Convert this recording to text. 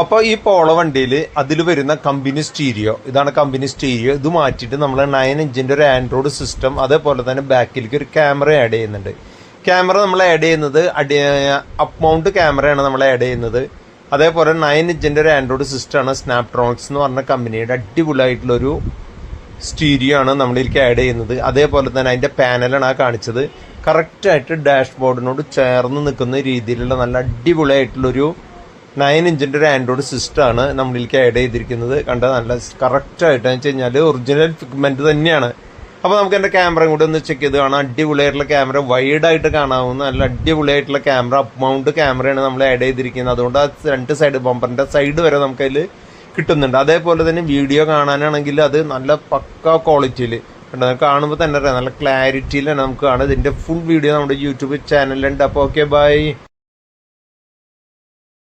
അപ്പോൾ ഈ പോളോ വണ്ടിയിൽ അതിൽ വരുന്ന കമ്പനി സ്റ്റീരിയോ, ഇതാണ് കമ്പനി സ്റ്റീരിയോ. ഇത് മാറ്റിയിട്ട് നമ്മൾ 9 ഇഞ്ചിൻ്റെ ഒരു ആൻഡ്രോയിഡ് സിസ്റ്റം, അതേപോലെ തന്നെ ബാക്കിലേക്ക് ഒരു ക്യാമറ ആഡ് ചെയ്യുന്നുണ്ട്. ക്യാമറ നമ്മൾ ആഡ് ചെയ്യുന്നത് അപ്പ് മൗണ്ട് ക്യാമറയാണ് നമ്മൾ ആഡ് ചെയ്യുന്നത്. അതേപോലെ 9 ഇഞ്ചിൻ്റെ ഒരു ആൻഡ്രോയിഡ് സിസ്റ്റമാണ്. സ്നാപ്ട്രോണിക്സ് എന്ന് പറഞ്ഞ കമ്പനിയുടെ അടിപൊളിയായിട്ടുള്ളൊരു സ്റ്റീരിയോ ആണ് നമ്മളിലേക്ക് ആഡ് ചെയ്യുന്നത്. അതേപോലെ തന്നെ അതിൻ്റെ പാനലാണ് കാണിച്ചത്. കറക്റ്റായിട്ട് ഡാഷ്ബോർഡിനോട് ചേർന്ന് നിൽക്കുന്ന രീതിയിലുള്ള നല്ല അടിപൊളിയായിട്ടുള്ളൊരു 9 ഇഞ്ചിൻ്റെ ഒരു ആൻഡ്രോയിഡ് സിസ്റ്റമാണ് നമ്മളിലേക്ക് ആഡ് ചെയ്തിരിക്കുന്നത്. കണ്ട നല്ല കറക്റ്റായിട്ട് എന്ന് വെച്ച് കഴിഞ്ഞാൽ ഒറിജിനൽ ഫിഗ്മെൻറ്റ് തന്നെയാണ്. അപ്പോൾ നമുക്ക് എൻ്റെ ക്യാമറയും കൂടി ഒന്ന് ചെക്ക് ചെയ്ത് കാണാം. അടിപൊളിയായിട്ടുള്ള ക്യാമറ, വൈഡായിട്ട് കാണാവുന്ന നല്ല അടിപൊളിയായിട്ടുള്ള ക്യാമറ, അപ്പ് മൗണ്ട് ക്യാമറയാണ് നമ്മൾ ആഡ് ചെയ്തിരിക്കുന്നത്. അതുകൊണ്ട് ആ 2 സൈഡ് ബമ്പറിൻ്റെ സൈഡ് വരെ നമുക്കതിൽ കിട്ടുന്നുണ്ട്. അതേപോലെ തന്നെ വീഡിയോ കാണാനാണെങ്കിൽ അത് നല്ല പക്ക ക്വാളിറ്റിയിൽ കാണുമ്പോൾ തന്നെ അറിയാം, നല്ല ക്ലാരിറ്റിയിലാണ് നമുക്ക് കാണും. ഇതിൻ്റെ ഫുൾ വീഡിയോ നമ്മുടെ യൂട്യൂബ് ചാനലിലുണ്ട്. അപ്പോൾ ഓക്കെ, ബൈ.